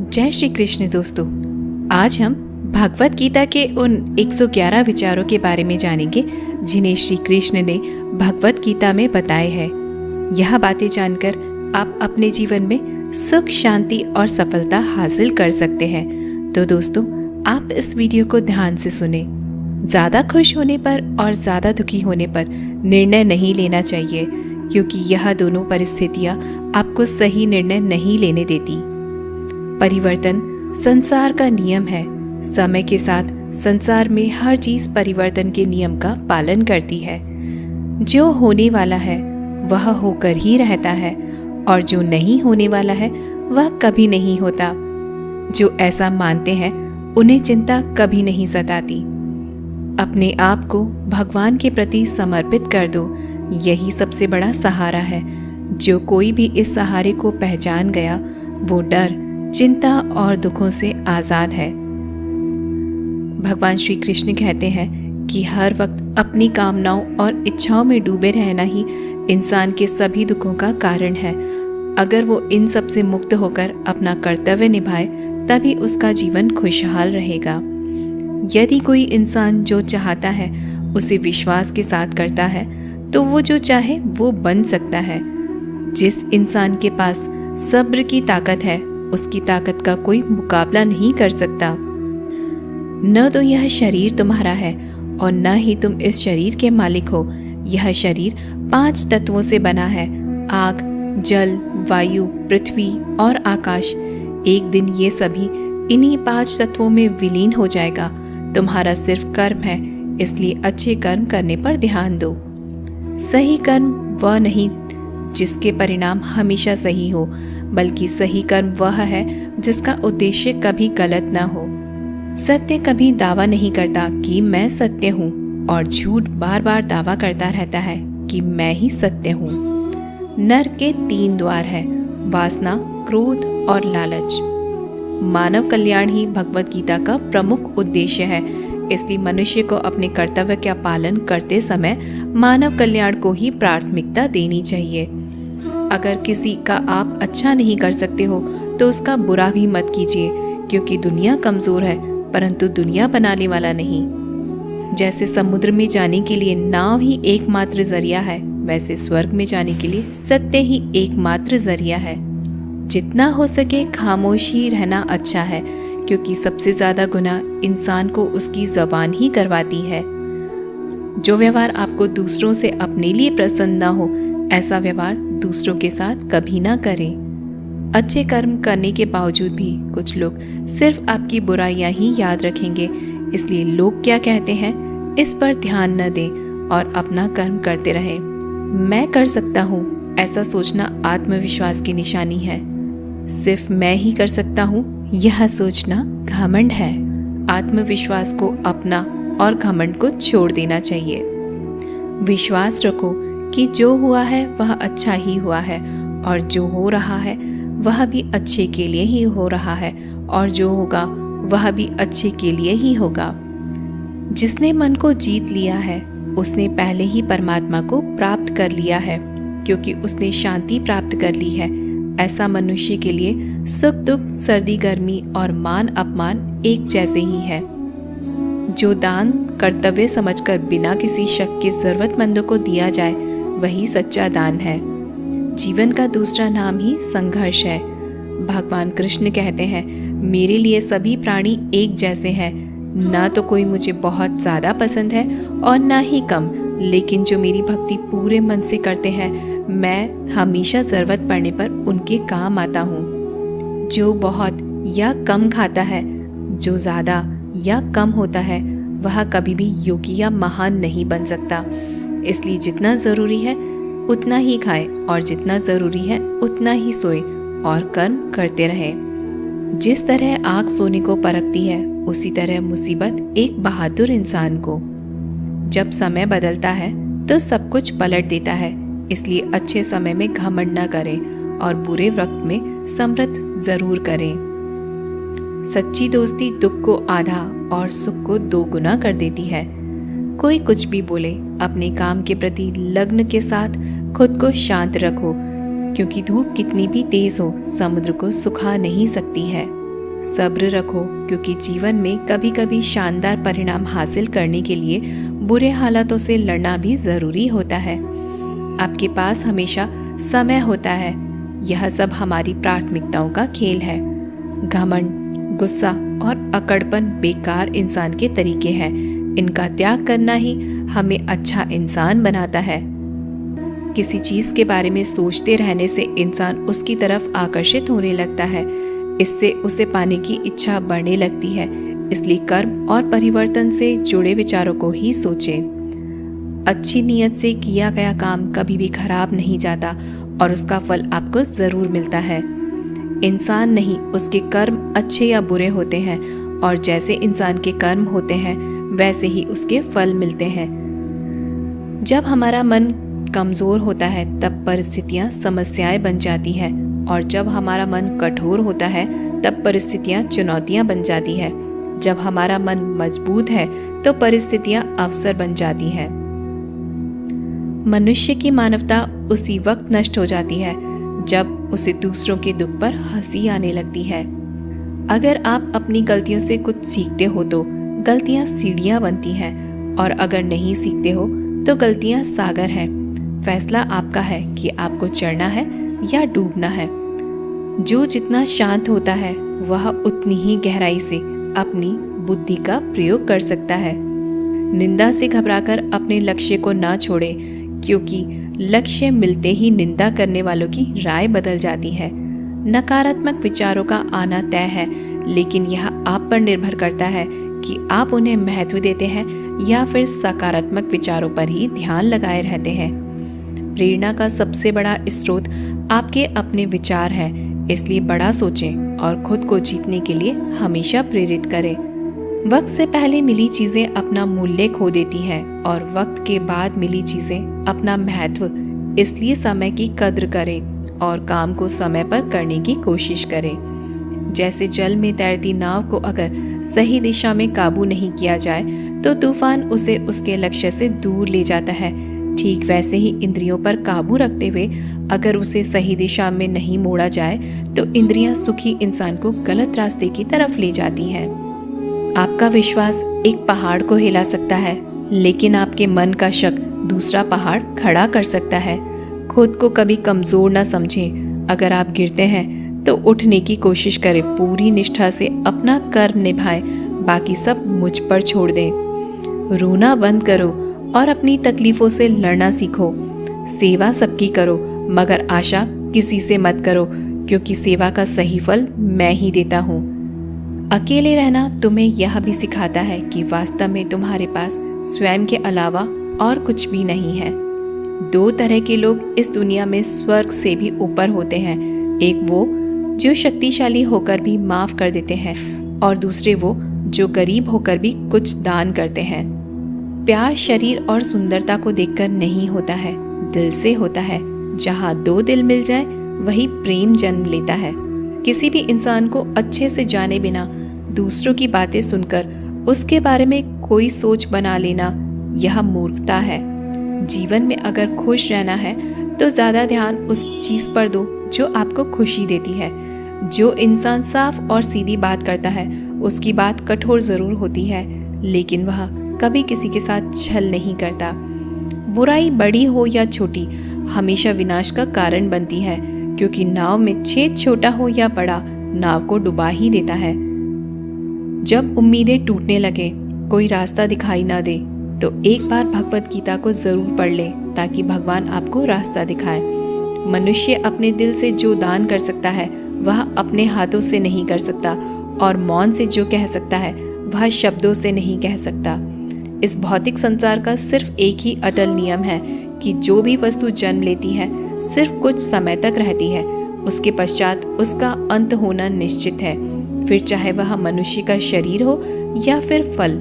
जय श्री कृष्ण दोस्तों। आज हम भगवत गीता के उन 111 विचारों के बारे में जानेंगे जिन्हें श्री कृष्ण ने भगवत गीता में बताए हैं। यह बातें जानकर आप अपने जीवन में सुख, शांति और सफलता हासिल कर सकते हैं। तो दोस्तों, आप इस वीडियो को ध्यान से सुने। ज़्यादा खुश होने पर और ज़्यादा दुखी होने पर निर्णय नहीं लेना चाहिए, क्योंकि यह दोनों परिस्थितियाँ आपको सही निर्णय नहीं लेने देती। परिवर्तन संसार का नियम है। समय के साथ संसार में हर चीज परिवर्तन के नियम का पालन करती है। जो होने वाला है वह होकर ही रहता है, और जो नहीं होने वाला है वह कभी नहीं होता। जो ऐसा मानते हैं उन्हें चिंता कभी नहीं सताती। अपने आप को भगवान के प्रति समर्पित कर दो, यही सबसे बड़ा सहारा है। जो कोई भी इस सहारे को पहचान गया वो डर, चिंता और दुखों से आज़ाद है। भगवान श्री कृष्ण कहते हैं कि हर वक्त अपनी कामनाओं और इच्छाओं में डूबे रहना ही इंसान के सभी दुखों का कारण है। अगर वो इन सब से मुक्त होकर अपना कर्तव्य निभाए तभी उसका जीवन खुशहाल रहेगा। यदि कोई इंसान जो चाहता है उसे विश्वास के साथ करता है तो वो जो चाहे वो बन सकता है। जिस इंसान के पास सब्र की ताकत है उसकी ताकत का कोई मुकाबला नहीं कर सकता। न तो यह शरीर तुम्हारा है और न ही तुम इस शरीर के मालिक हो। यह शरीर 5 तत्वों से बना है: आग, जल, वायु, पृथ्वी और आकाश। एक दिन ये सभी इन्हीं 5 तत्वों में विलीन हो जाएगा। तुम्हारा सिर्फ कर्म है, इसलिए अच्छे कर्म करने पर ध्यान दो। सही कर्म वह नहीं जिसके परिणाम हमेशा सही हो, बल्कि सही कर्म वह है जिसका उद्देश्य कभी गलत ना हो। सत्य कभी दावा नहीं करता कि मैं सत्य हूँ, और झूठ बार बार दावा करता रहता है कि मैं ही सत्य हूँ। नरक के 3 द्वार है: वासना, क्रोध और लालच। मानव कल्याण ही भगवत गीता का प्रमुख उद्देश्य है, इसलिए मनुष्य को अपने कर्तव्य का पालन करते समय मानव कल्याण को ही प्राथमिकता देनी चाहिए। अगर किसी का आप अच्छा नहीं कर सकते हो तो उसका बुरा भी मत कीजिए, क्योंकि दुनिया कमजोर है परंतु दुनिया बनाने वाला नहीं। जैसे समुद्र में जाने के लिए नाव ही एकमात्र जरिया है, वैसे स्वर्ग में जाने के लिए सत्य ही एकमात्र जरिया है। जितना हो सके खामोश ही रहना अच्छा है, क्योंकि सबसे ज्यादा गुनाह इंसान को उसकी ज़बान ही करवाती है। जो व्यवहार आपको दूसरों से अपने लिए प्रसन्न ना हो, ऐसा व्यवहार दूसरों के साथ कभी ना करें। अच्छे कर्म करने के बावजूद भी कुछ लोग सिर्फ आपकी बुराइयां ही याद रखेंगे, इसलिए लोग क्या कहते हैं इस पर ध्यान न दें और अपना कर्म करते रहें। मैं कर सकता हूँ, ऐसा सोचना आत्मविश्वास की निशानी है। सिर्फ मैं ही कर सकता हूँ, यह सोचना घमंड है। आत्मविश्वास को अपना और घमंड को छोड़ देना चाहिए। विश्वास रखो कि जो हुआ है वह अच्छा ही हुआ है, और जो हो रहा है वह भी अच्छे के लिए ही हो रहा है, और जो होगा वह भी अच्छे के लिए ही होगा। जिसने मन को जीत लिया है उसने पहले ही परमात्मा को प्राप्त कर लिया है, क्योंकि उसने शांति प्राप्त कर ली है। ऐसा मनुष्य के लिए सुख दुख, सर्दी गर्मी और मान अपमान एक जैसे ही है। जो दान कर्तव्य समझकर बिना किसी शक के जरूरतमंदों को दिया जाए वही सच्चा दान है। जीवन का दूसरा नाम ही संघर्ष है। भगवान कृष्ण कहते हैं, मेरे लिए सभी प्राणी एक जैसे हैं। ना तो कोई मुझे बहुत ज़्यादा पसंद है और ना ही कम, लेकिन जो मेरी भक्ति पूरे मन से करते हैं मैं हमेशा ज़रूरत पड़ने पर उनके काम आता हूँ। जो बहुत या कम खाता है, जो ज़्यादा या कम होता है, वह कभी भी योगी या महान नहीं बन सकता। इसलिए जितना ज़रूरी है उतना ही खाएं, और जितना ज़रूरी है उतना ही सोए और कर्म करते रहें। जिस तरह आग सोने को परखती है, उसी तरह मुसीबत एक बहादुर इंसान को। जब समय बदलता है तो सब कुछ पलट देता है, इसलिए अच्छे समय में घमंड न करें और बुरे वक्त में समृद्ध जरूर करें। सच्ची दोस्ती दुख को आधा और सुख को 2 गुना कर देती है। कोई कुछ भी बोले, अपने काम के प्रति लग्न के साथ खुद को शांत रखो, क्योंकि धूप कितनी भी तेज हो समुद्र को सुखा नहीं सकती है। सब्र रखो, क्योंकि जीवन में कभी कभी शानदार परिणाम हासिल करने के लिए बुरे हालातों से लड़ना भी ज़रूरी होता है। आपके पास हमेशा समय होता है। यह सब हमारी प्राथमिकताओं का खेल है। घमंड, गुस्सा और अकड़पन बेकार इंसान के तरीके हैं। इनका त्याग करना ही हमें अच्छा इंसान बनाता है। किसी चीज़ के बारे में सोचते रहने से इंसान उसकी तरफ आकर्षित होने लगता है। इससे उसे पाने की इच्छा बढ़ने लगती है। इसलिए कर्म और परिवर्तन से जुड़े विचारों को ही सोचें। अच्छी नीयत से किया गया काम कभी भी खराब नहीं जाता और उसका फल आपको ज़रूर मिलता है। इंसान नहीं, उसके कर्म अच्छे या बुरे होते हैं, और जैसे इंसान के कर्म होते हैं वैसे ही उसके फल मिलते हैं। जब हमारा मन कमज़ोर होता है तब परिस्थितियाँ समस्याएं बन जाती हैं, और जब हमारा मन कठोर होता है तब परिस्थितियाँ चुनौतियाँ बन जाती है। जब हमारा मन मजबूत है तो परिस्थितियाँ अवसर बन जाती हैं। मनुष्य की मानवता उसी वक्त नष्ट हो जाती है जब उसे दूसरों के दुख पर हंसी आने लगती है। अगर आप अपनी गलतियों से कुछ सीखते हो तो गलतियाँ सीढ़ियाँ बनती हैं, और अगर नहीं सीखते हो तो गलतियाँ सागर हैं। फैसला आपका है कि आपको चढ़ना है या डूबना है। जो जितना शांत होता है वह उतनी ही गहराई से अपनी बुद्धि का प्रयोग कर सकता है। निंदा से घबराकर अपने लक्ष्य को ना छोड़े, क्योंकि लक्ष्य मिलते ही निंदा करने वालों की राय बदल जाती है। नकारात्मक विचारों का आना तय है, लेकिन यह आप पर निर्भर करता है कि आप उन्हें महत्व देते हैं या फिर सकारात्मक विचारों पर ही ध्यान लगाए रहते हैं। प्रेरणा का सबसे बड़ा स्रोत आपके अपने विचार हैं, इसलिए बड़ा सोचें और खुद को जीतने के लिए हमेशा प्रेरित करें। वक्त से पहले मिली चीजें अपना मूल्य खो देती हैं, और वक्त के बाद मिली चीजें अपना महत्व। इसलिए समय की कद्र करें और काम को समय पर करने की कोशिश करें। जैसे जल में तैरती नाव को अगर सही दिशा में काबू नहीं किया जाए तो तूफान उसे उसके लक्ष्य से दूर ले जाता है। ठीक वैसे ही इंद्रियों पर काबू रखते हुए अगर उसे सही दिशा में नहीं मोड़ा जाए तो इंद्रियां सुखी इंसान को गलत रास्ते की तरफ ले जाती हैं। आपका विश्वास एक पहाड़ को हिला सकता है, लेकिन आपके मन का शक दूसरा पहाड़ खड़ा कर सकता है। खुद को कभी कमजोर न समझें। अगर आप गिरते हैं तो उठने की कोशिश करें। पूरी निष्ठा से अपना कर्म निभाएं, बाकी सब मुझ पर छोड़ दें। रोना बंद करो और अपनी तकलीफों से लड़ना सीखो। सेवा सबकी करो, मगर आशा किसी से मत करो, क्योंकि सेवा का सही फल मैं ही देता हूँ। अकेले रहना तुम्हें यह भी सिखाता है कि वास्तव में तुम्हारे पास स्वयं के अलावा और कुछ भी नहीं है। दो तरह के लोग इस दुनिया में स्वर्ग से भी ऊपर होते हैं। एक वो जो शक्तिशाली होकर भी माफ कर देते हैं, और दूसरे वो जो गरीब होकर भी कुछ दान करते हैं। प्यार शरीर और सुंदरता को देखकर नहीं होता है, दिल से होता है। जहाँ दो दिल मिल जाए वही प्रेम जन्म लेता है। किसी भी इंसान को अच्छे से जाने बिना दूसरों की बातें सुनकर उसके बारे में कोई सोच बना लेना यह मूर्खता है। जीवन में अगर खुश रहना है तो ज़्यादा ध्यान उस चीज़ पर दो जो आपको खुशी देती है। जो इंसान साफ और सीधी बात करता है उसकी बात कठोर ज़रूर होती है, लेकिन वह कभी किसी के साथ छल नहीं करता। बुराई बड़ी हो या छोटी हमेशा विनाश का कारण बनती है, क्योंकि नाव में छेद छोटा हो या बड़ा नाव को डुबा ही देता है। जब उम्मीदें टूटने लगे, कोई रास्ता दिखाई ना दे, तो एक बार भगवत गीता को जरूर पढ़ ले, ताकि भगवान आपको रास्ता दिखाए। मनुष्य अपने दिल से जो दान कर सकता है वह अपने हाथों से नहीं कर सकता, और मौन से जो कह सकता है वह शब्दों से नहीं कह सकता। इस भौतिक संसार का सिर्फ एक ही अटल नियम है कि जो भी वस्तु जन्म लेती है सिर्फ कुछ समय तक रहती है, उसके पश्चात उसका अंत होना निश्चित है। फिर चाहे वह मनुष्य का शरीर हो या फिर फल।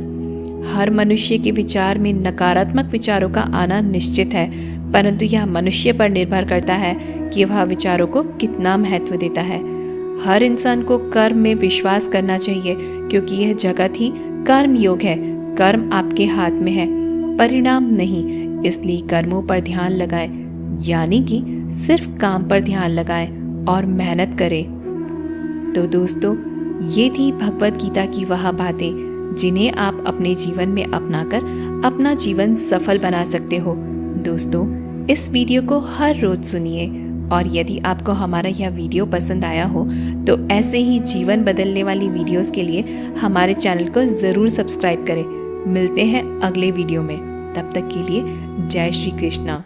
हर मनुष्य के विचार में नकारात्मक विचारों का आना निश्चित है, परंतु यह मनुष्य पर निर्भर करता है कि वह विचारों को कितना महत्व देता है। हर इंसान को कर्म में विश्वास करना चाहिए, क्योंकि यह जगत ही कर्म योग है। कर्म आपके हाथ में है, परिणाम नहीं। इसलिए कर्मों पर ध्यान लगाएं, यानी कि सिर्फ काम पर ध्यान लगाएं और मेहनत करें। तो दोस्तों, ये थी भगवत गीता की वह बातें जिन्हें आप अपने जीवन में अपनाकर अपना जीवन सफल बना सकते हो। दोस्तों, इस वीडियो को हर रोज सुनिए और यदि आपको हमारा यह वीडियो पसंद आया हो तो ऐसे ही जीवन बदलने वाली वीडियोस के लिए हमारे चैनल को ज़रूर सब्सक्राइब करें। मिलते हैं अगले वीडियो में, तब तक के लिए जय श्री कृष्णा।